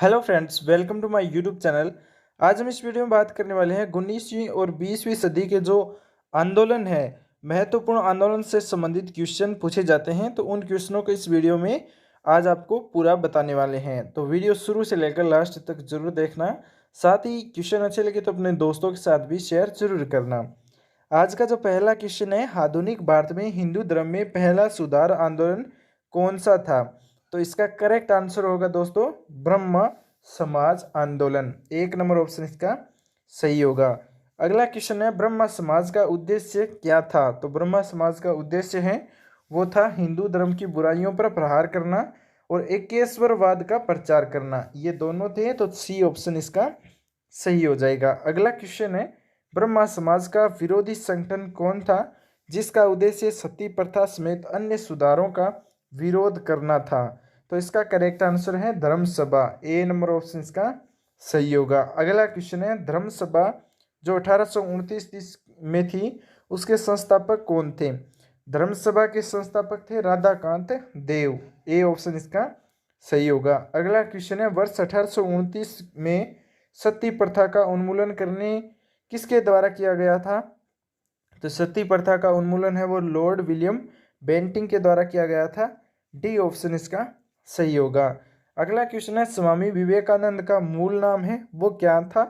Hello friends, welcome to my YouTube channel. आज हम इस वीडियो में बात करने वाले हैं 19वीं और 20वीं सदी के जो आंदोलन है, महत्वपूर्ण आंदोलन से संबंधित क्वेश्चन पूछे जाते हैं। तो उन क्वेश्चनों को इस वीडियो में आज आपको पूरा बताने वाले हैं। तो वीडियो शुरू से लेकर लास्ट तक जरूर देखना। साथ ही क्वेश्चन अच्छे लगे तो अपने दोस्तों के साथ भी शेयर जरूर करना। आज का जो पहला क्वेश्चन है, आधुनिक भारत में हिंदू धर्म में पहला सुधार आंदोलन कौन सा था? तो इसका करेक्ट आंसर होगा दोस्तों ब्रह्म समाज आंदोलन। एक नंबर ऑप्शन इसका सही होगा। अगला क्वेश्चन है, ब्रह्म समाज का उद्देश्य क्या था? तो ब्रह्म समाज का उद्देश्य है वो था हिंदू धर्म की बुराइयों पर प्रहार करना और एकेश्वरवाद का प्रचार करना। ये दोनों थे, तो सी ऑप्शन इसका सही हो जाएगा। अगला क्वेश्चन है, ब्रह्मा समाज का विरोधी संगठन कौन था जिसका उद्देश्य सती प्रथा समेत अन्य सुधारों का विरोध करना था? तो इसका करेक्ट आंसर है धर्म सभा। ए नंबर ऑप्शन इसका सही होगा। अगला क्वेश्चन है, धर्म सभा जो 1829 में थी उसके संस्थापक कौन थे? धर्म सभा के संस्थापक थे राधाकांत देव। ए ऑप्शन इसका सही होगा। अगला क्वेश्चन है, वर्ष 1829 में सती प्रथा का उन्मूलन करने किसके द्वारा किया गया था? तो सती प्रथा का उन्मूलन है वो लॉर्ड विलियम बेंटिंग के द्वारा किया गया था। डी ऑप्शन इसका सही होगा। अगला क्वेश्चन है, स्वामी विवेकानंद का मूल नाम है वो क्या था?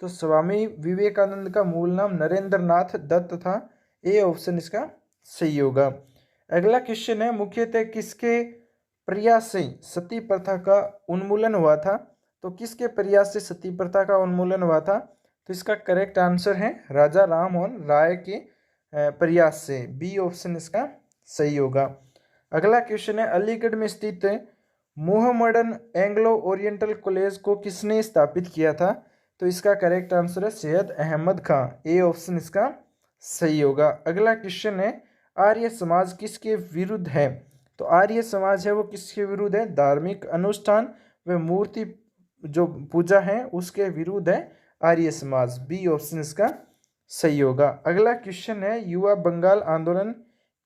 तो स्वामी विवेकानंद का मूल नाम नरेंद्र नाथ दत्त था। ए ऑप्शन इसका सही होगा। अगला क्वेश्चन है, मुख्यतः किसके प्रयास से सती प्रथा का उन्मूलन हुआ था? तो किसके प्रयास से सती प्रथा का उन्मूलन हुआ था? तो इसका करेक्ट आंसर है राजा राम मोहन राय के प्रयास से। बी ऑप्शन इसका सही होगा। अगला क्वेश्चन है, अलीगढ़ में स्थित मोहम्मडन एंग्लो ओरिएंटल कॉलेज को किसने स्थापित किया था? तो इसका करेक्ट आंसर है सैयद अहमद खां। ए ऑप्शन इसका सही होगा। अगला क्वेश्चन है, आर्य समाज किसके विरुद्ध है? तो आर्य समाज है वो किसके विरुद्ध है? धार्मिक अनुष्ठान व मूर्ति जो पूजा है उसके विरुद्ध है आर्य समाज। बी ऑप्शन इसका सही होगा। अगला क्वेश्चन है, युवा बंगाल आंदोलन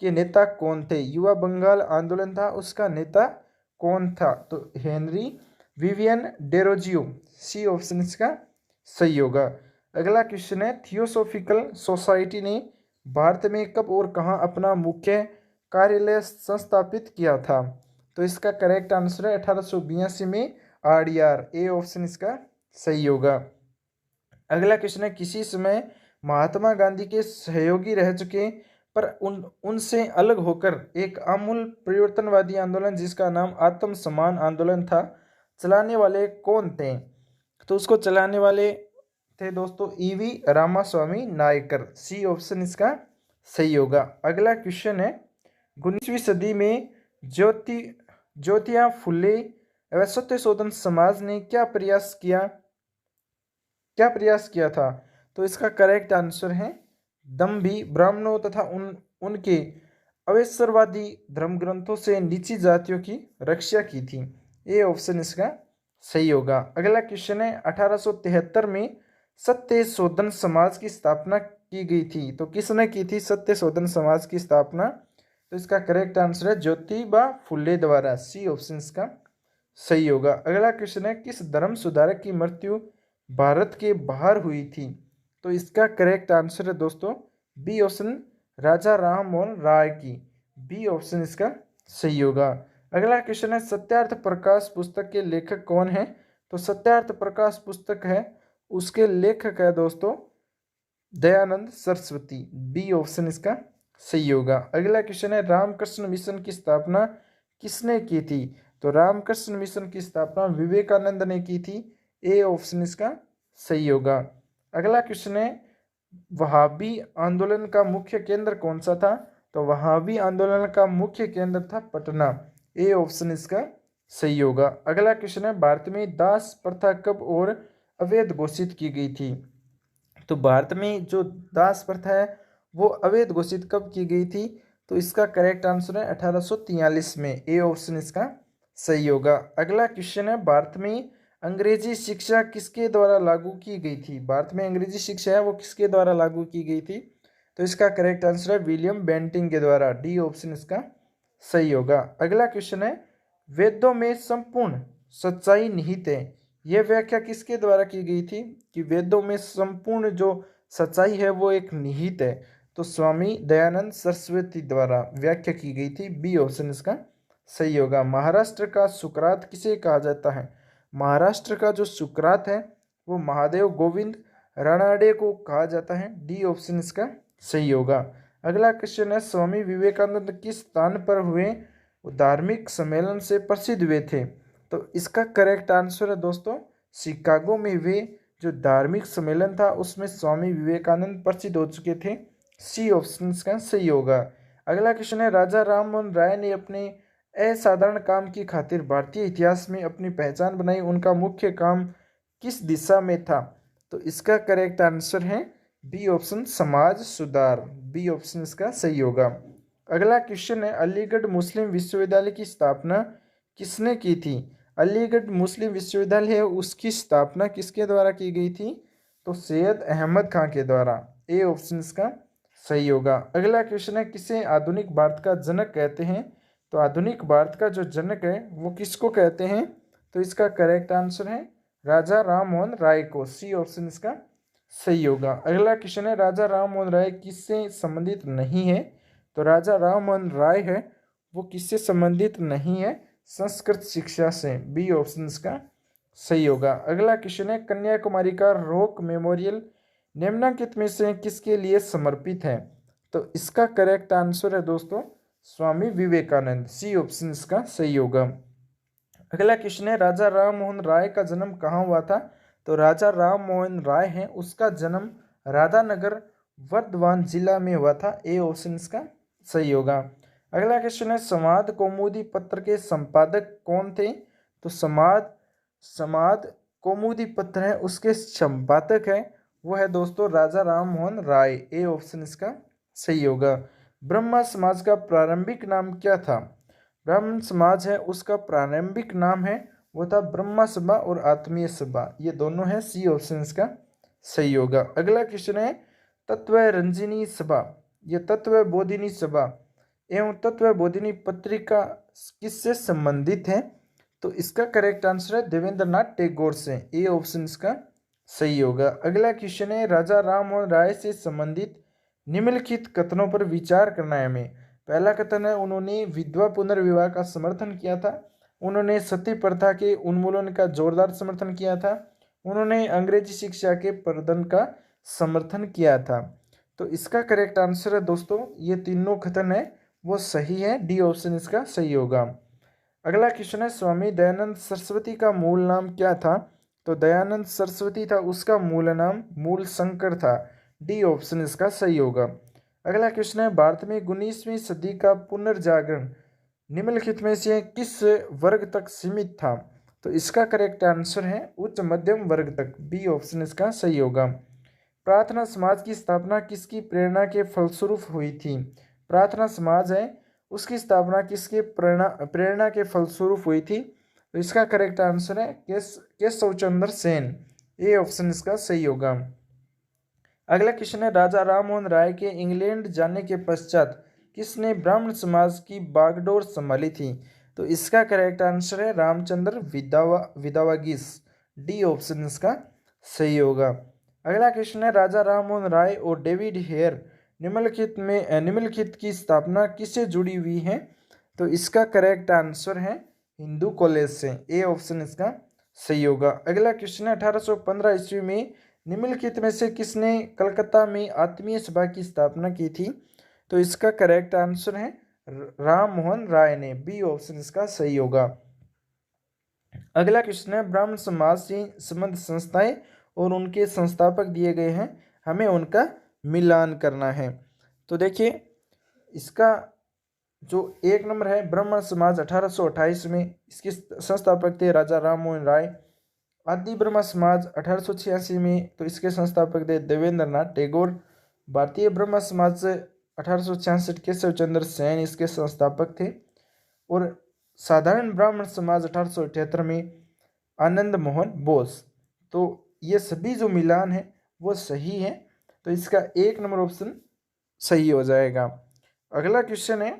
के नेता कौन थे? युवा बंगाल आंदोलन था उसका नेता कौन था? तो Henry Vivian Derozio. C option इसका सही होगा। अगला क्वेश्चन है, थियोसॉफिकल सोसाइटी ने भारत में कब और कहाँ अपना मुख्य कार्यालय संस्थापित किया था? तो इसका करेक्ट आंसर है 1882 में आरडीआर। ए ऑप्शन इसका सही होगा। अगला क्वेश्चन है, किसी समय महात्मा गांधी के सहयोगी रह चुके पर उनसे अलग होकर एक आमूल परिवर्तनवादी आंदोलन जिसका नाम आत्म सम्मान आंदोलन था, चलाने वाले कौन थे? तो उसको चलाने वाले थे दोस्तों EV Ramaswamy Naicker. C option इसका सही होगा। अगला क्वेश्चन है, 19वीं सदी में ज्योतिया फुले एवं सत्य शोधन समाज ने क्या प्रयास किया था? तो इसका करेक्ट आंसर है दम्भी ब्राह्मणों तथा उनके अवैसरवादी धर्म ग्रंथों से नीची जातियों की रक्षा की थी। ये ऑप्शन इसका सही होगा। अगला क्वेश्चन है, 1873 में सत्य शोधन समाज की स्थापना की गई थी। तो किसने की थी सत्य शोधन समाज की स्थापना? तो इसका करेक्ट आंसर है ज्योतिबा फुले द्वारा। सी ऑप्शन इसका सही होगा। अगला क्वेश्चन है, किस धर्म सुधारक की मृत्यु भारत के बाहर हुई थी? तो इसका करेक्ट आंसर है दोस्तों बी ऑप्शन राजा राम मोहन राय की। बी ऑप्शन इसका सही होगा। अगला क्वेश्चन है, सत्यार्थ प्रकाश पुस्तक के लेखक कौन है? तो सत्यार्थ प्रकाश पुस्तक है उसके लेखक है दोस्तों दयानंद सरस्वती। बी ऑप्शन इसका सही होगा। अगला क्वेश्चन है, रामकृष्ण मिशन की स्थापना किसने की थी? तो रामकृष्ण मिशन की स्थापना विवेकानंद ने की थी। ए ऑप्शन इसका सही होगा। अगला क्वेश्चन है, वहाबी आंदोलन का मुख्य केंद्र कौन सा था? तो वहाबी आंदोलन का मुख्य केंद्र था पटना। ए ऑप्शन इसका सही होगा। अगला क्वेश्चन है, भारत में दास प्रथा कब और अवैध घोषित की गई थी? तो भारत में जो दास प्रथा है वो अवैध घोषित कब की गई थी? तो इसका करेक्ट आंसर है 1843 में। ए ऑप्शन इसका सही होगा। अगला क्वेश्चन है, भारत में अंग्रेजी शिक्षा किसके द्वारा लागू की गई थी? भारत में अंग्रेजी शिक्षा है वो किसके द्वारा लागू की गई थी? तो इसका करेक्ट आंसर है विलियम बेंटिंग के द्वारा। डी ऑप्शन इसका सही होगा। अगला क्वेश्चन है, वेदों में संपूर्ण सच्चाई निहित है यह व्याख्या किसके द्वारा की गई थी कि वेदों में संपूर्ण जो सच्चाई है वो एक निहित है? तो स्वामी दयानंद सरस्वती द्वारा व्याख्या की गई थी। बी ऑप्शन इसका सही होगा। महाराष्ट्र का सुकरात किसे कहा जाता है? महाराष्ट्र का जो सुकरात है वो महादेव गोविंद रानाडे को कहा जाता है। डी ऑप्शन इसका सही होगा। अगला क्वेश्चन है, स्वामी विवेकानंद किस स्थान पर हुए धार्मिक सम्मेलन से प्रसिद्ध हुए थे? तो इसका करेक्ट आंसर है दोस्तों शिकागो में हुए जो धार्मिक सम्मेलन था उसमें स्वामी विवेकानंद प्रसिद्ध हो चुके थे। सी ऑप्शन का सही होगा। अगला क्वेश्चन है, राजा राम मोहन राय ने अपने असाधारण काम की खातिर भारतीय इतिहास में अपनी पहचान बनाई, उनका मुख्य काम किस दिशा में था? तो इसका करेक्ट आंसर है बी ऑप्शन समाज सुधार। बी ऑप्शन इसका सही होगा। अगला क्वेश्चन है, अलीगढ़ मुस्लिम विश्वविद्यालय की स्थापना किसने की थी? अलीगढ़ मुस्लिम विश्वविद्यालय है उसकी स्थापना किसके द्वारा की गई थी? तो सैयद अहमद खां के द्वारा। ए ऑप्शन इसका सही होगा। अगला क्वेश्चन है, किसे आधुनिक भारत का जनक कहते हैं? तो आधुनिक भारत का जो जनक है वो किसको कहते हैं? तो इसका करेक्ट आंसर है राजा राम मोहन राय को। सी ऑप्शन इसका सही होगा। अगला क्वेश्चन है, राजा राम मोहन राय किससे संबंधित नहीं है? तो राजा राम मोहन राय है वो किससे संबंधित नहीं है? संस्कृत शिक्षा से। बी ऑप्शन इसका सही होगा। अगला क्वेश्चन है, कन्याकुमारी का रॉक मेमोरियल निम्नलिखित में से किसके लिए समर्पित है? तो इसका करेक्ट आंसर है दोस्तों स्वामी विवेकानंद। सी ऑप्शन इसका सही होगा। अगला क्वेश्चन है, राजा राम मोहन राय का जन्म कहाँ हुआ था? तो राजा राम मोहन राय है उसका जन्म राधानगर वर्धमान जिला में हुआ था। ए ऑप्शन इसका सही होगा। अगला क्वेश्चन है, समाद कौमुदी पत्र के संपादक कौन थे? तो समाद कौमुदी पत्र है उसके संपादक है वो है दोस्तों राजा राम मोहन राय। ए ऑप्शन इसका सही होगा। ब्रह्मा समाज का प्रारंभिक नाम क्या था? ब्राह्मण समाज है उसका प्रारंभिक नाम है वो था ब्रह्मा सभा और आत्मीय सभा। ये दोनों है। सी ऑप्शन इसका सही होगा। अगला क्वेश्चन है, तत्व रंजिनी सभा, ये तत्व बोधिनी सभा एवं तत्व बोधिनी पत्रिका किससे संबंधित है? तो इसका करेक्ट आंसर है देवेंद्र नाथ टैगोर से। ए ऑप्शन इसका सही होगा। अगला क्वेश्चन है, राजा राम मोहन राय से संबंधित निम्नलिखित कथनों पर विचार करना है हमें। पहला कथन है, उन्होंने विधवा पुनर्विवाह का समर्थन किया था। उन्होंने सती प्रथा के उन्मूलन का जोरदार समर्थन किया था। उन्होंने अंग्रेजी शिक्षा के प्रवर्धन का समर्थन किया था। तो इसका करेक्ट आंसर है दोस्तों ये तीनों कथन है वो सही है। डी ऑप्शन इसका सही होगा। अगला क्वेश्चन है, स्वामी दयानंद सरस्वती का मूल नाम क्या था? तो दयानंद सरस्वती था उसका मूल नाम मूल शंकर था। डी ऑप्शन इसका सही होगा। अगला क्वेश्चन है, भारत में 19वीं सदी का पुनर्जागरण निम्नलिखित में से किस वर्ग तक सीमित था? तो इसका करेक्ट आंसर है उच्च मध्यम वर्ग तक। बी ऑप्शन इसका सही होगा। प्रार्थना समाज की स्थापना किसकी प्रेरणा के फलस्वरूप हुई थी? प्रार्थना समाज है उसकी स्थापना किसके प्रेरणा के फलस्वरूप हुई थी? तो इसका करेक्ट आंसर है केशव चंद्र सेन। ए ऑप्शन इसका सही होगा। अगला क्वेश्चन है, राजा राम मोहन राय के इंग्लैंड जाने के पश्चात किसने ब्राह्मण समाज की बागडोर संभाली थी? तो इसका करेक्ट आंसर है रामचंद्र विदावागीस। डी ऑप्शन इसका सही होगा। अगला क्वेश्चन है, राजा राम मोहन राय और डेविड हेयर निम्नलिखित की स्थापना किससे जुड़ी हुई है? तो इसका करेक्ट आंसर है हिंदू कॉलेज से। ए ऑप्शन इसका सही होगा। अगला क्वेश्चन है, 1815 ईस्वी में निम्नलिखित में से किसने कलकत्ता में आत्मीय सभा की स्थापना की थी? तो इसका करेक्ट आंसर है राम मोहन राय ने। बी ऑप्शन इसका सही होगा। अगला क्वेश्चन है, ब्राह्मण समाज से संबद्ध संस्थाएं और उनके संस्थापक दिए गए हैं, हमें उनका मिलान करना है। तो देखिए इसका जो एक नंबर है ब्राह्मण समाज 1828 में, इसके संस्थापक थे राजा राम मोहन राय। आदि ब्रह्म समाज 1886 में, तो इसके संस्थापक थे देवेंद्र नाथ टैगोर। भारतीय ब्रह्म समाज 1866 केशव चंद्र सेन इसके संस्थापक थे। और साधारण ब्राह्मण समाज 1878 में आनंद मोहन बोस। तो ये सभी जो मिलान है वो सही है, तो इसका एक नंबर ऑप्शन सही हो जाएगा। अगला क्वेश्चन है,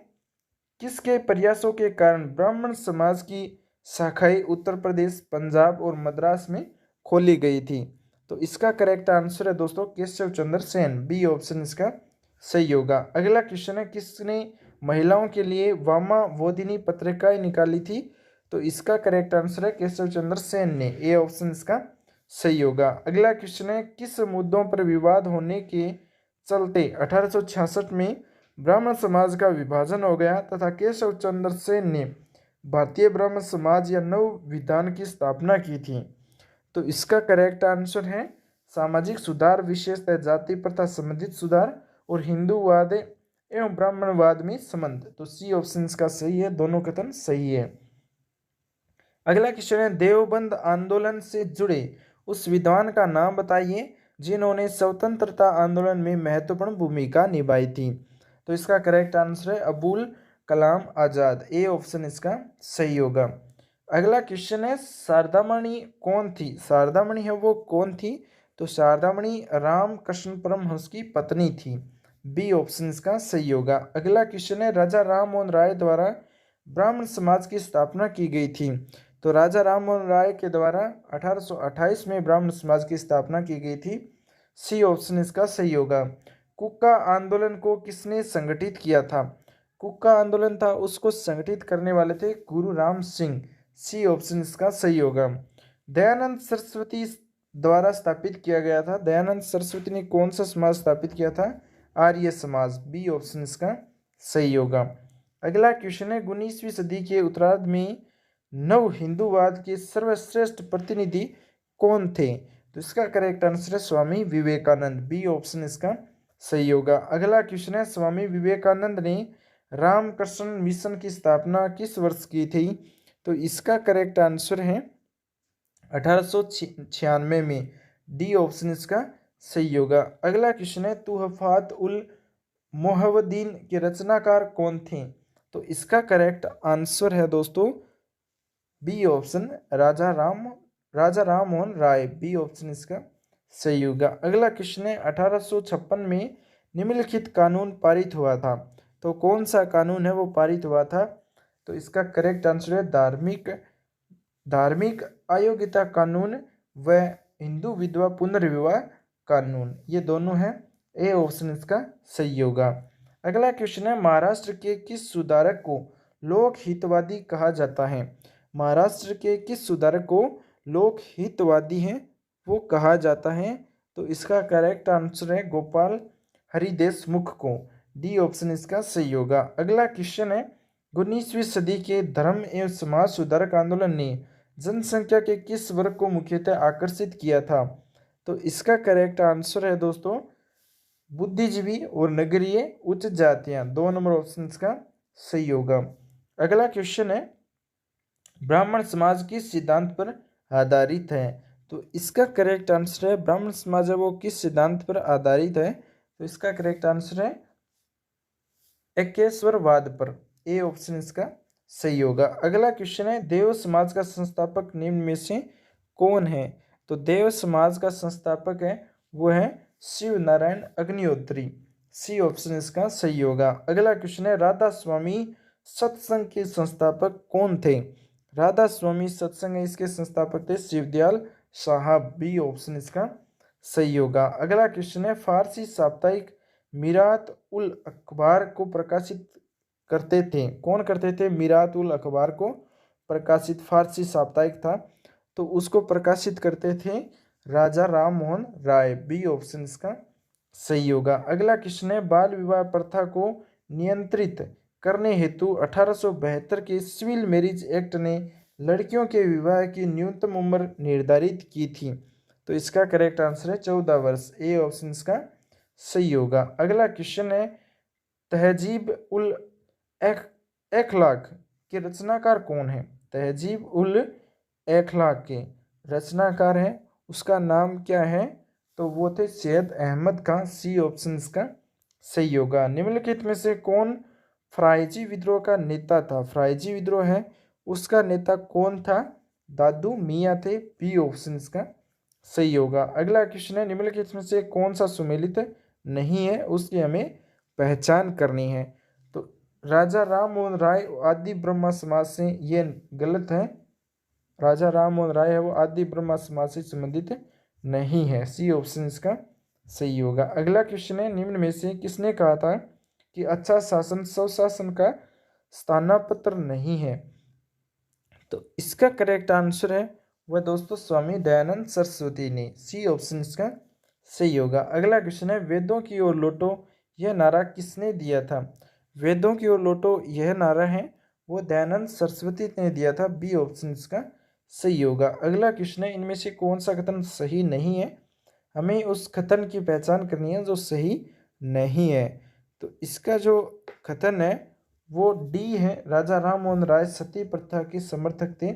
किसके प्रयासों के कारण ब्राह्मण समाज की शाखाएं उत्तर प्रदेश, पंजाब और मद्रास में खोली गई थी। तो इसका करेक्ट आंसर है दोस्तों केशव चंद्र सेन, बी ऑप्शन इसका सही होगा। अगला क्वेश्चन है, किसने महिलाओं के लिए वामावोधिनी पत्रिकाएं निकाली थी? तो इसका करेक्ट आंसर है केशव चंद्र सेन ने, ए ऑप्शन इसका सही होगा। अगला क्वेश्चन है, किस मुद्दों पर विवाद होने के चलते 1866 में ब्राह्मण समाज का विभाजन हो गया तथा केशव चंद्र सेन ने भारतीय ब्राह्मण समाज या नव विधान की स्थापना की थी? तो इसका करेक्ट आंसर है सामाजिक सुधार, विशेषतः जाति प्रथा संबंधित सुधार और हिंदूवाद एवं ब्राह्मणवाद में संबंध। तो सी ऑप्शन इसका सही है, दोनों कथन सही है। अगला क्वेश्चन है, देवबंद आंदोलन से जुड़े उस विद्वान का नाम बताइए जिन्होंने स्वतंत्रता आंदोलन में महत्वपूर्ण भूमिका निभाई थी? तो इसका करेक्ट आंसर है अबुल कलाम आजाद, ए ऑप्शन इसका सही होगा। अगला क्वेश्चन है, शारदामणि कौन थी? शारदामणि है वो कौन थी? तो शारदामणि रामकृष्ण परमहंस की पत्नी थी, बी ऑप्शन इसका सही होगा। अगला क्वेश्चन है, राजा राम मोहन राय द्वारा ब्राह्मण समाज की स्थापना की गई थी? तो राजा राम मोहन राय के द्वारा 1828 में ब्राह्मण समाज की स्थापना की गई थी, सी ऑप्शन इसका सही होगा। कुक्का आंदोलन को किसने संगठित किया था? कुक्का आंदोलन था उसको संगठित करने वाले थे गुरु राम सिंह, सी ऑप्शन इसका सही होगा। दयानंद सरस्वती द्वारा स्थापित किया गया था। दयानंद सरस्वती ने कौन सा समाज स्थापित किया था? आर्य समाज, बी ऑप्शन इसका सही होगा। अगला क्वेश्चन है, 19वीं सदी के उत्तरार्ध में नव हिंदूवाद के सर्वश्रेष्ठ प्रतिनिधि कौन थे? तो इसका करेक्ट आंसर है स्वामी विवेकानंद, बी ऑप्शन इसका सही होगा। अगला क्वेश्चन है, स्वामी विवेकानंद ने रामकृष्ण मिशन की स्थापना किस वर्ष की थी? तो इसका करेक्ट आंसर है 1896 में, डी ऑप्शन इसका सही होगा। अगला क्वेश्चन है, तुहफात उल मोहवद्दीन के रचनाकार कौन थे? तो इसका करेक्ट आंसर है दोस्तों बी ऑप्शन राजा राम मोहन राय, बी ऑप्शन इसका सही होगा। अगला क्वेश्चन है, 1856 में निम्नलिखित कानून पारित हुआ था? तो कौन सा कानून है वो पारित हुआ था? तो इसका करेक्ट आंसर है धार्मिक अयोग्यता कानून व हिंदू विधवा पुनर्विवाह कानून, ये दोनों हैं, ए ऑप्शन इसका सही होगा। अगला क्वेश्चन है, महाराष्ट्र के किस सुधारक को लोक हितवादी कहा जाता है? महाराष्ट्र के किस सुधारक को लोक हितवादी हैं वो कहा जाता है? तो इसका करेक्ट आंसर है गोपाल हरि देशमुख को, डी ऑप्शन इसका सही होगा। अगला क्वेश्चन है, 19वीं सदी के धर्म एवं समाज सुधारक आंदोलन ने जनसंख्या के किस वर्ग को मुख्यतः आकर्षित किया था? तो इसका करेक्ट आंसर है दोस्तों बुद्धिजीवी और नगरीय उच्च जातियां, 2 नंबर ऑप्शन का सही होगा। अगला क्वेश्चन है, ब्राह्मण समाज किस सिद्धांत पर आधारित है? तो इसका करेक्ट आंसर है ब्राह्मण समाज है वो किस सिद्धांत पर आधारित है? तो इसका करेक्ट आंसर है एकेश्वरवाद पर, ए ऑप्शन इसका सही होगा। अगला क्वेश्चन है, देव समाज का संस्थापक निम्न में से कौन है? तो देव समाज का संस्थापक है वो है शिव नारायण अग्निहोत्री, सी ऑप्शन इसका सही होगा। अगला क्वेश्चन है, राधा स्वामी सत्संग के संस्थापक कौन थे? राधा स्वामी सत्संग इसके संस्थापक थे शिवदयाल साहब, बी ऑप्शन इसका सही होगा। अगला क्वेश्चन है, फारसी साप्ताहिक मिरात उल अखबार को प्रकाशित करते थे, कौन करते थे? मिरात उल अखबार को प्रकाशित, फारसी साप्ताहिक था तो उसको प्रकाशित करते थे राजा राम मोहन राय, बी ऑप्शन इसका सही होगा। अगला क्वेश्चन है, बाल विवाह प्रथा को नियंत्रित करने हेतु 1872 के सिविल मैरिज एक्ट ने लड़कियों के विवाह की न्यूनतम उम्र निर्धारित की थी? तो इसका करेक्ट आंसर है 14 वर्ष, ए ऑप्शन इसका सही होगा। अगला क्वेश्चन है, तहजीब उल अखलाक के रचनाकार कौन है? तहजीब उल अखलाक के रचनाकार है उसका नाम क्या है? तो वो थे सैयद अहमद खां, सी ऑप्शन इसका सही होगा। निम्नलिखित में से कौन फराइजी विद्रोह का नेता था? फराइजी विद्रोह है उसका नेता कौन था? दादू मियाँ थे, बी ऑप्शन इसका सही होगा। अगला क्वेश्चन है, निम्नलिखित में से कौन सा सुमेलित नहीं है उसकी हमें पहचान करनी है? तो राजा राम मोहन राय आदि ब्रह्मा समाज से ये गलत है, राजा राम मोहन राय है वो आदि ब्रह्मा समाज से संबंधित नहीं है। सी ऑप्शन इसका सही होगा। अगला क्वेश्चन है, निम्न में से किसने कहा था कि अच्छा शासन स्वशासन का स्थानापत्र नहीं है? तो इसका करेक्ट आंसर है वह दोस्तों स्वामी दयानंद सरस्वती ने। सी ऑप्शन इसका सही होगा। अगला क्वेश्चन है, वेदों की ओर लौटो यह नारा किसने दिया था? वेदों की ओर लौटो यह नारा है वो दयानंद सरस्वती ने दिया था। बी ऑप्शन इसका सही होगा। अगला क्वेश्चन है, इनमें से कौन सा कथन सही नहीं है? हमें उस कथन की पहचान करनी है जो सही नहीं है। तो इसका जो कथन है वो डी है, राजा राम मोहन राय सती प्रथा के समर्थक थे।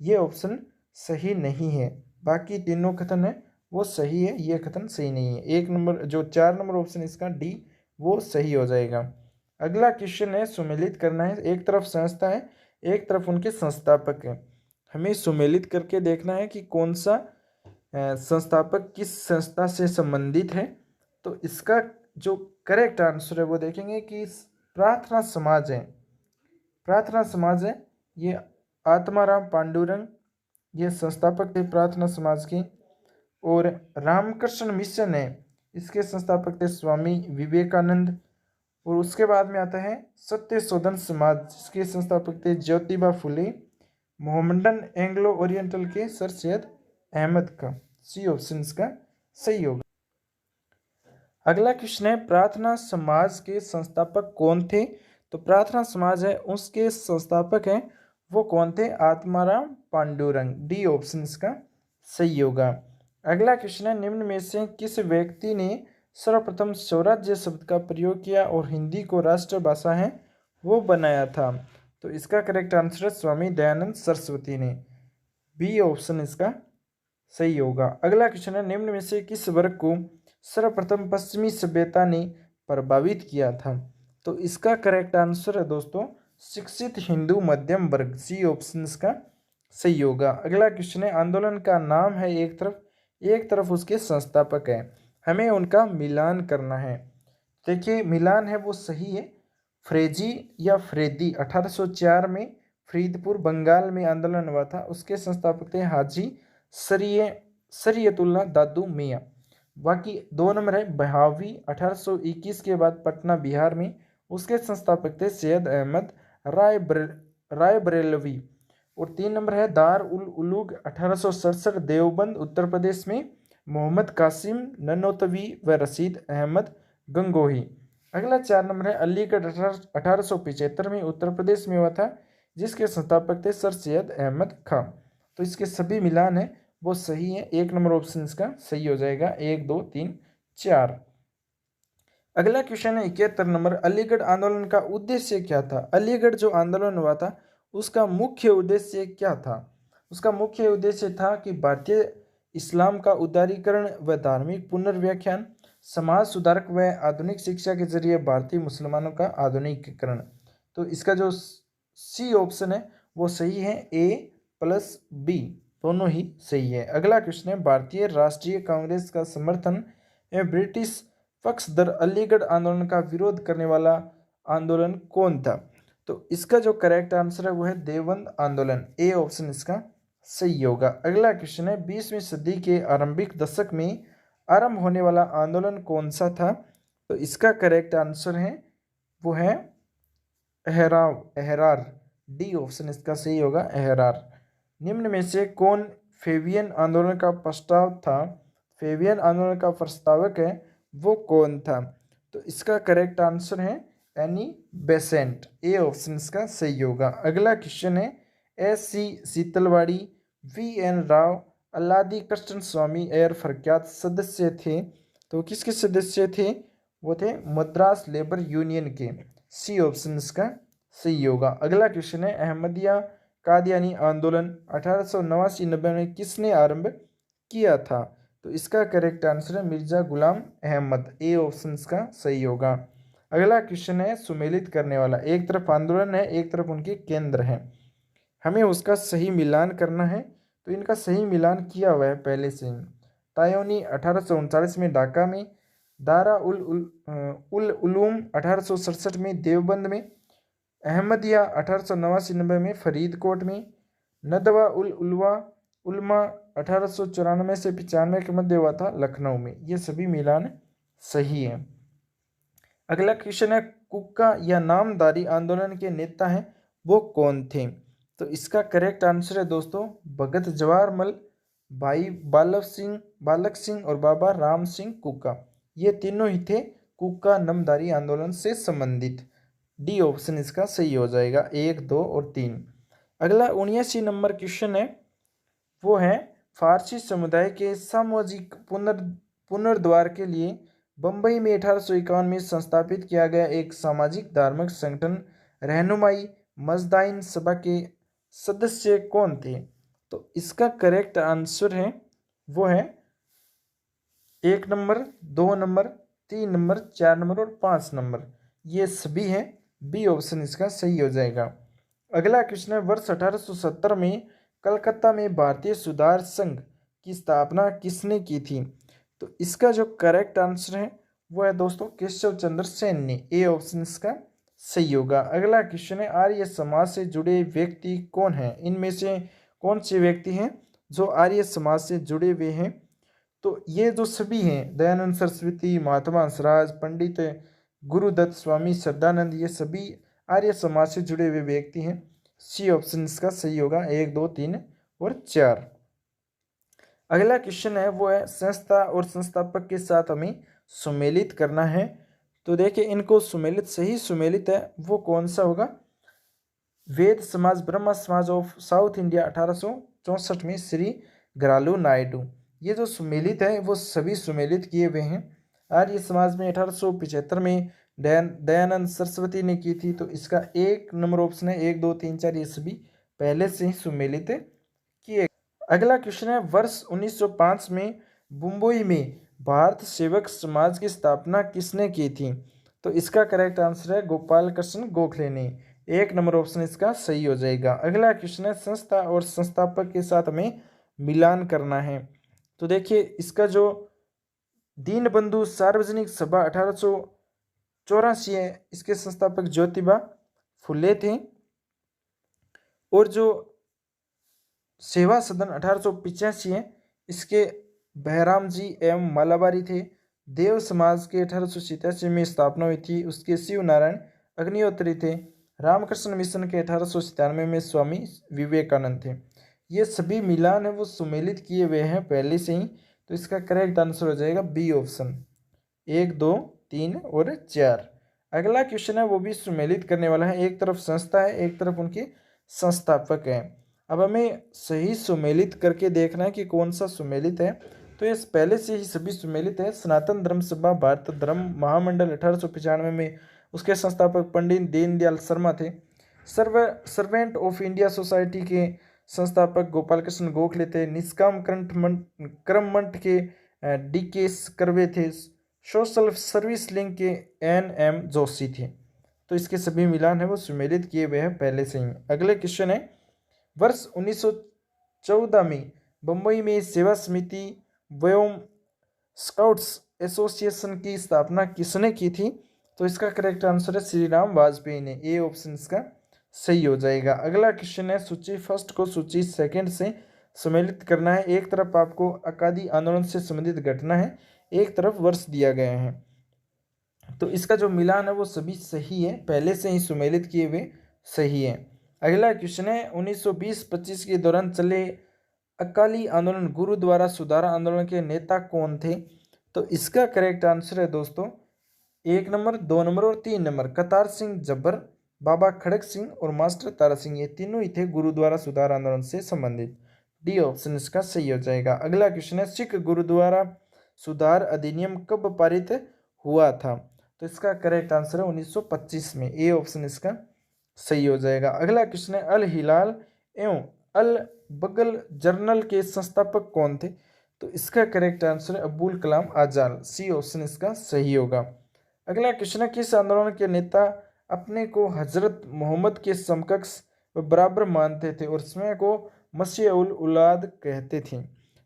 ये ऑप्शन सही नहीं है। बाकी तीनों कथन है वो सही है, ये कथन सही नहीं है। एक नंबर जो 4 नंबर ऑप्शन इसका डी वो सही हो जाएगा। अगला क्वेश्चन है, सुमेलित करना है। एक तरफ संस्था है, एक तरफ उनके संस्थापक हैं। हमें सुमेलित करके देखना है कि कौन सा संस्थापक किस संस्था से संबंधित है। तो इसका जो करेक्ट आंसर है वो देखेंगे कि प्रार्थना समाज है। प्रार्थना समाज है ये आत्माराम पांडुरंग ये संस्थापक थे प्रार्थना समाज के। और रामकृष्ण मिशन है इसके संस्थापक थे स्वामी विवेकानंद। और उसके बाद में आता है सत्य शोधन समाज जिसके संस्थापक थे Jyotiba Phule. Mohammedan Anglo oriental के सर सैयद अहमद खां। सी ऑप्शन का सही होगा। अगला क्वेश्चन है, प्रार्थना समाज के संस्थापक कौन थे? तो प्रार्थना समाज है उसके संस्थापक हैं वो कौन थे? आत्माराम पांडुरंग। डी ऑप्शन का सही होगा। अगला क्वेश्चन है, निम्न में से किस व्यक्ति ने सर्वप्रथम स्वराज्य शब्द का प्रयोग किया और हिंदी को राष्ट्रभाषा है वो बनाया था? तो इसका करेक्ट आंसर है स्वामी दयानंद सरस्वती ने। बी ऑप्शन इसका सही होगा। अगला क्वेश्चन है, निम्न में से किस वर्ग को सर्वप्रथम पश्चिमी सभ्यता ने प्रभावित किया था? तो इसका करेक्ट आंसर है दोस्तों शिक्षित हिंदू मध्यम वर्ग। सी ऑप्शन का सही होगा। अगला क्वेश्चन है, आंदोलन का नाम है एक तरफ उसके संस्थापक है। हमें उनका मिलान करना है। देखिए मिलान है वो सही है। फ्रेजी या फ्रेदी 1804 में फरीदपुर बंगाल में आंदोलन हुआ था। उसके संस्थापक थे हाजी सरियतुल्लाह दादू मियाँ। बाकी 2 नंबर है बहावी 1821 के बाद पटना बिहार में। उसके संस्थापक थे सैयद अहमद राय बरेलवी। और 3 नंबर है दार उल उलूग 1867 देवबंद उत्तर प्रदेश में। मोहम्मद कासिम ननोतवी व रशीद अहमद गंगोही। अगला 4 नंबर है अलीगढ़ 1875 में उत्तर प्रदेश में हुआ था जिसके संस्थापक थे सर सैयद अहमद खां। तो इसके सभी मिलान है वो सही है। 1 नंबर ऑप्शन इसका सही हो जाएगा। 1 2 3 4। अगला क्वेश्चन है 71 नंबर, अलीगढ़ आंदोलन का उद्देश्य क्या था? अलीगढ़ जो आंदोलन हुआ था उसका मुख्य उद्देश्य क्या था? उसका मुख्य उद्देश्य था कि भारतीय इस्लाम का उदारीकरण व धार्मिक पुनर्व्याख्यान, समाज सुधारक व आधुनिक शिक्षा के जरिए भारतीय मुसलमानों का आधुनिकीकरण। तो इसका जो सी ऑप्शन है वो सही है। ए प्लस बी दोनों ही सही है। अगला क्वेश्चन है, भारतीय राष्ट्रीय कांग्रेस का समर्थन एवं ब्रिटिश पक्षधर अलीगढ़ आंदोलन का विरोध करने वाला आंदोलन कौन था? तो इसका जो करेक्ट आंसर है वो है देवबंद आंदोलन। ए ऑप्शन इसका सही होगा। अगला क्वेश्चन है, 20वीं सदी के आरंभिक दशक में आरंभ होने वाला आंदोलन कौन सा था? तो इसका करेक्ट आंसर है वो है अहरार। डी ऑप्शन इसका सही होगा, अहरार। निम्न में से कौन फेबियन आंदोलन का प्रस्ताव था? फेबियन आंदोलन का प्रस्तावक है वो कौन था? तो इसका करेक्ट आंसर है एनी बेसेंट। ए ऑप्शन इसका सही होगा। अगला क्वेश्चन है, एस.सी. सीतलवाड़ी, वी.एन. राव, अल्लादी कृष्ण स्वामी एयर प्रख्यात सदस्य थे। तो किसके सदस्य थे? वो थे मद्रास लेबर यूनियन के। सी ऑप्शन इसका सही होगा। अगला क्वेश्चन है, अहमदिया कादियानी आंदोलन 1889-90 में किसने आरंभ किया था? तो इसका करेक्ट आंसर है मिर्जा गुलाम अहमद। ए ऑप्शन का सही होगा। अगला क्वेश्चन है, सुमेलित करने वाला। एक तरफ आंदोलन है एक तरफ उनके केंद्र हैं, हमें उसका सही मिलान करना है। तो इनका सही मिलान किया हुआ है पहले से ही। तायोनी 1839 में ढाका में, दारा उल उलूम 1867 में देवबंद में, अहमदिया 1889-90 में फरीदकोट में, नदवा उल उलवा उलमा 1894 से 95 के मध्य हुआ था लखनऊ में। ये सभी मिलान सही है। अगला क्वेश्चन है कुक्का या नामधारी आंदोलन के नेता हैं वो कौन थे? तो इसका करेक्ट आंसर है दोस्तों भगत जवाहरमल, भाई बालक सिंह और बाबा राम सिंह कुक्का। ये तीनों ही थे कुक्का नामधारी आंदोलन से संबंधित। डी ऑप्शन इसका सही हो जाएगा, 1, 2 और 3। अगला 79 नंबर क्वेश्चन है वो है फारसी समुदाय के सामाजिक पुनर्द्वार के लिए बम्बई में 1851 में संस्थापित किया गया एक सामाजिक धार्मिक संगठन रहनुमाई मजदाइन सभा के सदस्य कौन थे? तो इसका करेक्ट आंसर है वो है 1 नंबर, 2 नंबर, 3 नंबर, 4 नंबर और 5 नंबर। ये सभी हैं। बी ऑप्शन इसका सही हो जाएगा। अगला क्वेश्चन है वर्ष 1870 में कलकत्ता में भारतीय सुधार संघ की स्थापना किसने की थी? तो इसका जो करेक्ट आंसर है वो है दोस्तों केशव चंद्र सेन ने। ए ऑप्शन इसका सही होगा। अगला क्वेश्चन है आर्य समाज से जुड़े व्यक्ति कौन हैं? इनमें से कौन से व्यक्ति हैं जो आर्य समाज से जुड़े हुए हैं? तो ये जो सभी हैं दयानंद सरस्वती, महात्मा हंसराज, पंडित गुरुदत्त, स्वामी श्रद्धानंद, ये सभी आर्य समाज से जुड़े हुए व्यक्ति हैं। सी ऑप्शन इसका सही होगा, 1, 2, 3 और 4। अगला क्वेश्चन है वो है संस्था और संस्थापक के साथ हमें सुमेलित करना है। तो देखिए इनको सुमेलित, सही सुमेलित है वो कौन सा होगा? वेद समाज ब्रह्म समाज ऑफ साउथ इंडिया 1864 में श्री घरालू नायडू। ये जो सुमेलित है वो सभी सुमेलित किए हुए हैं। आर्य समाज में 1875 में दयानंद सरस्वती ने की थी। तो इसका 1 नंबर ऑप्शन है, 1, 2, 3, 4 ये सभी पहले से ही सुमेलित किए। अगला क्वेश्चन है वर्ष 1905 में मुंबई में भारत सेवक समाज की स्थापना किसने की थी? तो इसका करेक्ट आंसर है गोपाल कृष्ण गोखले ने। 1 नंबर ऑप्शन इसका सही हो जाएगा। अगला क्वेश्चन है संस्था और संस्थापक के साथ हमें मिलान करना है। तो देखिए इसका जो दीनबंधु सार्वजनिक सभा 1884 है, इसके संस्थापक ज्योतिबा फुले थे। और जो सेवा सदन 1885 है, इसके बहराम जी एवं मालाबारी थे। देव समाज के 1887 में स्थापना हुई थी, उसके शिव नारायण अग्निहोत्री थे। रामकृष्ण मिशन के 1897 में स्वामी विवेकानंद थे। ये सभी मिलान है वो सुमेलित किए हुए हैं पहले से ही। तो इसका करेक्ट आंसर हो जाएगा बी ऑप्शन, 1, 2, 3 और 4। अगला क्वेश्चन है वो भी सुमेलित करने वाला है। एक तरफ संस्था है, एक तरफ उनके संस्थापक हैं। अब हमें सही सुमेलित करके देखना है कि कौन सा सुमेलित है। तो ये पहले से ही सभी सुमेलित है। सनातन धर्म सभा भारत धर्म महामंडल 1895 में, उसके संस्थापक पंडित दीनदयाल शर्मा थे। सर्वेंट ऑफ इंडिया सोसाइटी के संस्थापक गोपाल कृष्ण गोखले थे। निष्काम कर्म मंच के DK कर्वे थे। सोशल सर्विस लिंक के NM जोशी थे। तो इसके सभी मिलान है वो सुमेलित किए हुए हैं पहले से ही। अगले क्वेश्चन है वर्ष 1914 में बम्बई में सेवा समिति एवं स्काउट्स एसोसिएशन की स्थापना किसने की थी? तो इसका करेक्ट आंसर है श्री राम वाजपेयी ने। ए ऑप्शन इसका सही हो जाएगा। अगला क्वेश्चन है सूची फर्स्ट को सूची सेकंड से सम्मिलित करना है। एक तरफ आपको अकादी आंदोलन से संबंधित घटना है, एक तरफ वर्ष दिया गया है। तो इसका जो मिलान है वो सभी सही है, पहले से ही सुमेलित किए हुए सही है। अगला क्वेश्चन है 1920-25 के दौरान चले अकाली आंदोलन गुरुद्वारा सुधार आंदोलन के नेता कौन थे? तो इसका करेक्ट आंसर है दोस्तों 1 नंबर, 2 नंबर और 3 नंबर। करतार सिंह जब्बर, बाबा खड़क सिंह और मास्टर तारा सिंह, ये तीनों ही थे गुरुद्वारा सुधार आंदोलन से संबंधित। डी ऑप्शन इसका सही हो जाएगा। अगला क्वेश्चन है सिख गुरुद्वारा सुधार अधिनियम कब पारित हुआ था? तो इसका करेक्ट आंसर है 1925 में। ए ऑप्शन इसका सही हो जाएगा। अगला क्वेश्चन है अल हिलाल एवं अल बगल जर्नल के संस्थापक कौन थे? तो इसका करेक्ट आंसर है अब्दुल कलाम आजाद। सी ऑप्शन इसका सही होगा। अगला क्वेश्चन है किस आंदोलन के नेता अपने को हजरत मोहम्मद के समकक्ष व बराबर मानते थे और स्वयं को मसीह उल औलाद कहते थे?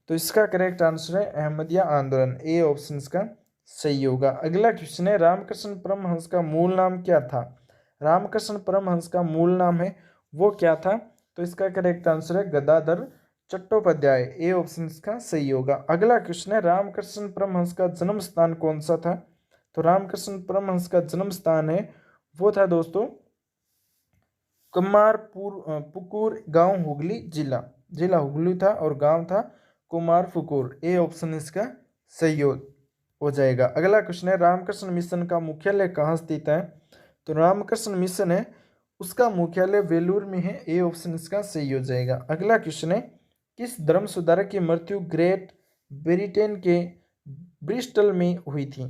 तो इसका करेक्ट आंसर है अहमदिया आंदोलन। ए ऑप्शन इसका सही होगा। अगला क्वेश्चन है रामकृष्ण परमहंस का मूल नाम क्या था? रामकृष्ण परमहंस का मूल नाम है वो क्या था? तो इसका करेक्ट आंसर है गदाधर चट्टोपाध्याय। ए ऑप्शन इसका सही होगा। अगला क्वेश्चन है रामकृष्ण परमहंस का जन्म स्थान कौन सा था। तो रामकृष्ण परमहंस का जन्म स्थान है वो था दोस्तों पुकुर गांव, हुगली जिला। जिला हुगली था और गांव था कुमारपुकुर। ए ऑप्शन इसका सही हो जाएगा। अगला क्वेश्चन है रामकृष्ण मिशन का मुख्यालय कहाँ स्थित है। तो रामकृष्ण मिशन है उसका मुख्यालय वेलूर में है। ए ऑप्शन इसका सही हो जाएगा। अगला क्वेश्चन है किस धर्म सुधारक की मृत्यु ग्रेट ब्रिटेन के ब्रिस्टल में हुई थी।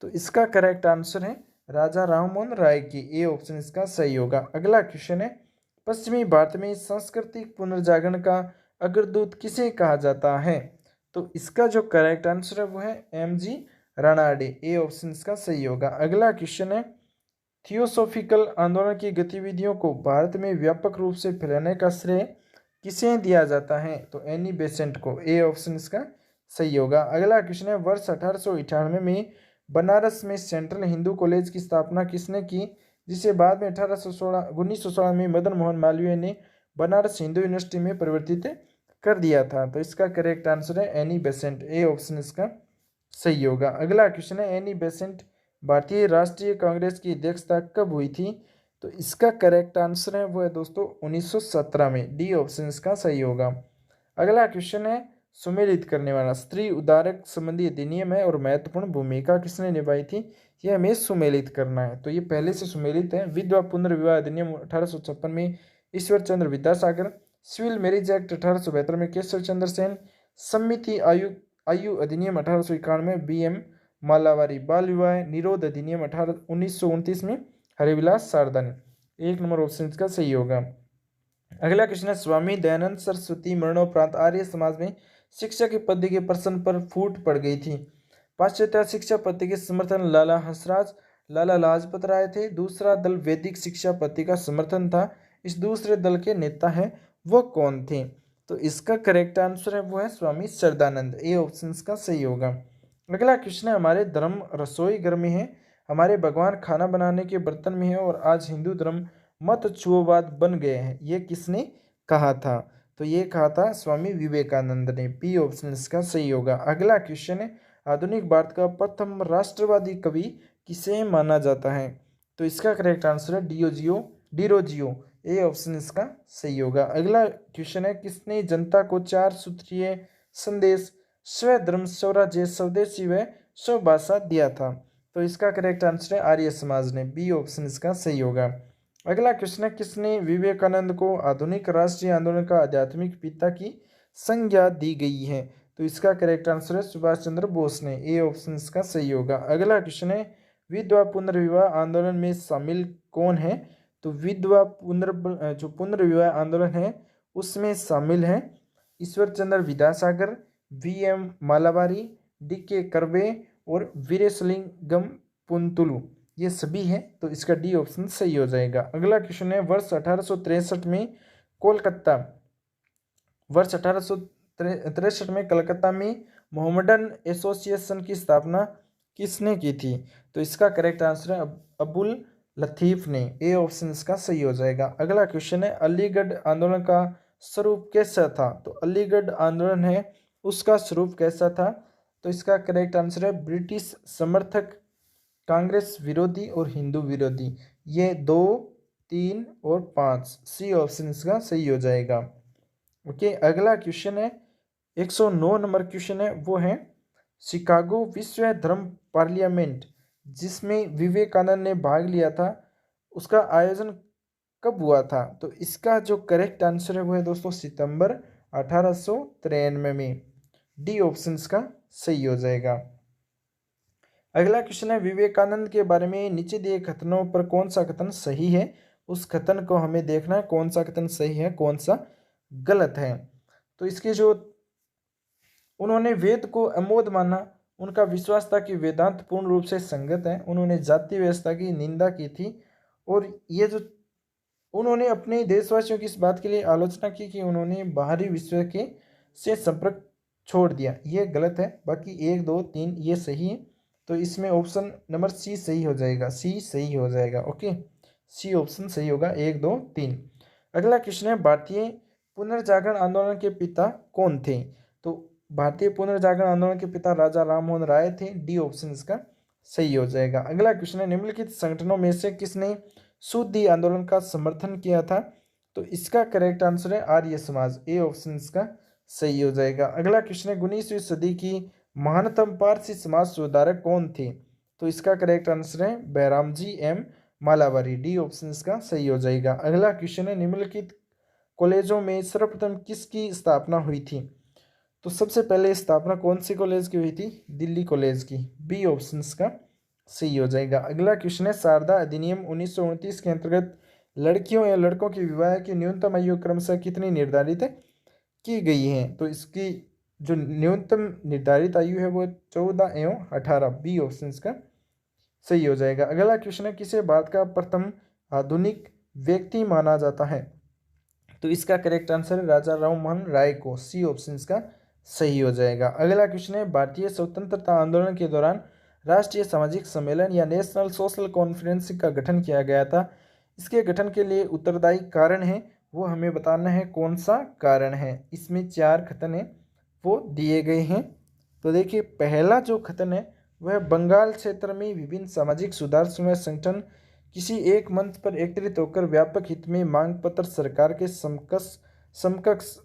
तो इसका करेक्ट आंसर है राजा राममोहन राय की। ए ऑप्शन इसका सही होगा। अगला क्वेश्चन है पश्चिमी भारत में सांस्कृतिक पुनर्जागरण का अग्रदूत किसे कहा जाता है। तो इसका जो करेक्ट आंसर है वो है एम.जी. रानाडे। ए ऑप्शन इसका सही होगा। अगला क्वेश्चन है थियोसॉफिकल आंदोलन की गतिविधियों को भारत में व्यापक रूप से फैलाने का श्रेय किसे दिया जाता है। तो एनी बेसेंट को। ए ऑप्शन इसका सही होगा। अगला क्वेश्चन है वर्ष 1898 में बनारस में सेंट्रल हिंदू कॉलेज की स्थापना किसने की, जिसे बाद में 1916 में मदन मोहन मालवीय ने बनारस हिंदू यूनिवर्सिटी में परिवर्तित कर दिया था। तो इसका करेक्ट आंसर है एनी बेसेंट। ए ऑप्शन इसका सही होगा। अगला क्वेश्चन है एनी बेसेंट भारतीय राष्ट्रीय कांग्रेस की अध्यक्षता कब हुई थी। तो इसका करेक्ट आंसर है वो है दोस्तों 1917 में। डी ऑप्शन इसका सही होगा। अगला क्वेश्चन है सुमेलित करने वाला स्त्री उद्धारक संबंधी अधिनियम है और महत्वपूर्ण भूमिका किसने निभाई थी। यह हमें सुमेलित करना है। तो ये पहले से सुमेलित है। विधवा पुनर्विवाह अधिनियम 1856 में Ishwar Chandra Vidyasagar, civil marriage act 1872 में केशव चंद्र सेन, समिति आयु अधिनियम 1891 बी.एम. मालावारी, बाल विवाह निरोध अधिनियम 1929 में हरिविलास सारदानी। एक नंबर ऑप्शन इसका सही होगा। अगला क्वेश्चन है स्वामी दयानंद सरस्वती मरणोपरांत आर्य समाज में शिक्षा की पद्धति के प्रश्न पर फूट पड़ गई थी। पाश्चात्य शिक्षा पद्धति के समर्थन लाला हंसराज, लाला लाजपत राय थे। दूसरा दल वैदिक शिक्षा पद्धति का समर्थन था। इस दूसरे दल के नेता है वो कौन थे। तो इसका करेक्ट आंसर है वो है स्वामी श्रद्धानंद। ए ऑप्शन इसका सही होगा। अगला क्वेश्चन है हमारे धर्म रसोई घर में है, हमारे भगवान खाना बनाने के बर्तन में है और आज हिंदू धर्म मत छुओवाद बन गए हैं, ये किसने कहा था। तो ये कहा था स्वामी विवेकानंद ने। बी ऑप्शन इसका सही होगा। अगला क्वेश्चन है आधुनिक भारत का प्रथम राष्ट्रवादी कवि किसे माना जाता है। तो इसका करेक्ट आंसर है डिरोजियो। ए ऑप्शन इसका सही होगा। अगला क्वेश्चन है किसने जनता को 4 सूत्रीय संदेश स्वधर्म स्वराज्य स्वदेशी व स्वभाषा दिया था। तो इसका करेक्ट आंसर है आर्य समाज ने। बी ऑप्शन इसका सही होगा। अगला क्वेश्चन है किसने विवेकानंद को आधुनिक राष्ट्रीय आंदोलन का आध्यात्मिक पिता की संज्ञा दी गई है। तो इसका करेक्ट आंसर है सुभाष चंद्र बोस ने। ए ऑप्शन इसका सही होगा। अगला क्वेश्चन है विधवा पुनर्विवाह आंदोलन में शामिल कौन है। तो विधवा पुनर्विवाह आंदोलन है उसमें शामिल है ईश्वर चंद्र विद्यासागर, वी.एम. मालाबारी, डी.के. कर्वे और वीरेशलिंगम पुंतुलु, ये सभी हैं। तो इसका डी ऑप्शन सही हो जाएगा। अगला क्वेश्चन है वर्ष 1863 में कलकत्ता में मोहम्मडन एसोसिएशन की स्थापना किसने की थी। तो इसका करेक्ट आंसर है अबुल लतीफ ने। ए ऑप्शन इसका सही हो जाएगा। अगला क्वेश्चन है अलीगढ़ आंदोलन का स्वरूप कैसा था। तो अलीगढ़ आंदोलन है उसका स्वरूप कैसा था। तो इसका करेक्ट आंसर है ब्रिटिश समर्थक, कांग्रेस विरोधी और हिंदू विरोधी, ये 2, 3 और 5। सी ऑप्शन इसका सही हो जाएगा। ओके, अगला क्वेश्चन है 109 नंबर क्वेश्चन है वो है शिकागो विश्व धर्म पार्लियामेंट जिसमें विवेकानंद ने भाग लिया था उसका आयोजन कब हुआ था। तो इसका जो करेक्ट आंसर है वो है दोस्तों सितंबर 1893 में। डी ऑप्शन इसका सही हो जाएगा। अगला क्वेश्चन है विवेकानंद के बारे में नीचे दिए कथनों पर कौन सा कथन सही है। उस कथन को हमें देखना है कौन सा कथन सही है कौन सा गलत है। तो इसके जो उन्होंने वेद को अमोघ माना, उनका विश्वास था कि वेदांत पूर्ण रूप से संगत है, उन्होंने जाति व्यवस्था की निंदा की थी और ये जो उन्होंने अपने देशवासियों की इस बात के लिए आलोचना की कि उन्होंने बाहरी विश्व के से संपर्क छोड़ दिया, ये गलत है। बाकी 1, 2, 3 ये सही है। तो इसमें ऑप्शन नंबर सी सही हो जाएगा। सी सही हो जाएगा। ओके, सी ऑप्शन सही होगा 1, 2, 3। अगला क्वेश्चन है भारतीय पुनर्जागरण आंदोलन के पिता कौन थे? तो भारतीय पुनर्जागरण आंदोलन के पिता राजा राममोहन राय थे। डी ऑप्शन इसका सही हो जाएगा। अगला क्वेश्चन है निम्नलिखित संगठनों में से किसने शुद्धि आंदोलन का समर्थन किया था? तो इसका करेक्ट आंसर है आर्य समाज। ए ऑप्शन इसका सही हो जाएगा। अगला क्वेश्चन है 19वीं सदी की महानतम पारसी समाज सुधारक कौन थे? तो इसका करेक्ट आंसर है Bairamji M Malabari. D option इसका सही हो जाएगा। अगला क्वेश्चन है निम्नलिखित कॉलेजों में सर्वप्रथम किसकी स्थापना हुई थी? तो सबसे पहले स्थापना कौन सी कॉलेज की हुई थी? दिल्ली कॉलेज की। बी ऑप्शन इसका सही हो जाएगा। अगला क्वेश्चन है शारदा अधिनियम 1929 के अंतर्गत लड़कियों या लड़कों के विवाह की न्यूनतम आयु क्रमशः कितनी निर्धारित की गई है? तो इसकी जो न्यूनतम निर्धारित आयु है वो 14 एवं 18। बी ऑप्शन इसका सही हो जाएगा। अगला क्वेश्चन है किसे भारत का प्रथम आधुनिक व्यक्ति माना जाता है? तो इसका करेक्ट आंसर है राजा राममोहन राय को। सी ऑप्शन इसका सही हो जाएगा। अगला क्वेश्चन है भारतीय स्वतंत्रता आंदोलन के दौरान राष्ट्रीय सामाजिक सम्मेलन या नेशनल सोशल कॉन्फ्रेंस का गठन किया गया था। इसके गठन के लिए उत्तरदायी कारण है वो हमें बताना है कौन सा कारण है। इसमें 4 कथन है वो दिए गए हैं। तो देखिए पहला जो कथन है वह बंगाल क्षेत्र में विभिन्न सामाजिक सुधार समय संगठन किसी एक मंच पर एकत्रित होकर व्यापक हित में मांग पत्र सरकार के समकक्ष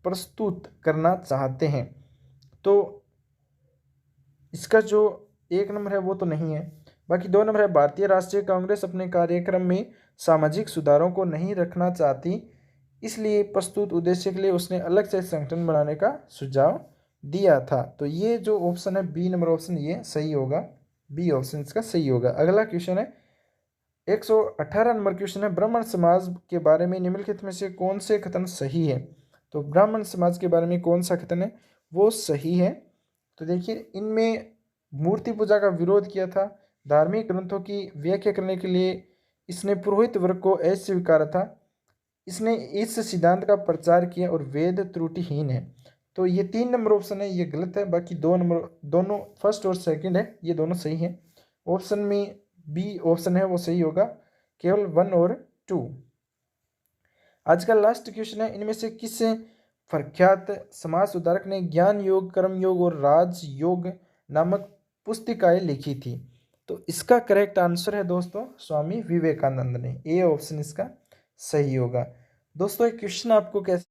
प्रस्तुत करना चाहते हैं। तो इसका जो 1 नंबर है वो तो नहीं है। बाकी 2 नंबर है भारतीय राष्ट्रीय कांग्रेस अपने कार्यक्रम में सामाजिक सुधारों को नहीं रखना चाहती, इसलिए प्रस्तुत उद्देश्य के लिए उसने अलग से संगठन बनाने का सुझाव दिया था। तो ये जो ऑप्शन है बी नंबर ऑप्शन ये सही होगा। बी ऑप्शन इसका सही होगा। अगला क्वेश्चन है 118 नंबर क्वेश्चन है ब्राह्मण समाज के बारे में निम्नलिखित में से कौन से कथन सही है? तो ब्राह्मण समाज के बारे में कौन सा कथन है वो सही है? तो देखिए इनमें मूर्ति पूजा का विरोध किया था, धार्मिक ग्रंथों की व्याख्या करने के लिए इसने पुरोहित वर्ग को अस्वीकारा था, इसने इस सिद्धांत का प्रचार किया और वेद त्रुटिहीन है। तो ये 3 नंबर ऑप्शन है ये गलत है। बाकी 2 नंबर दोनों फर्स्ट और सेकंड है ये दोनों सही है। ऑप्शन में बी ऑप्शन है वो सही होगा, केवल 1 और 2। आज का लास्ट क्वेश्चन है इनमें से किस प्रख्यात समाज सुधारक ने ज्ञान योग, कर्म योग और राज योग नामक पुस्तिकाएं लिखी थी? तो इसका करेक्ट आंसर है दोस्तों स्वामी विवेकानंद ने। ए ऑप्शन इसका सही होगा। दोस्तों एक क्वेश्चन आपको कैसे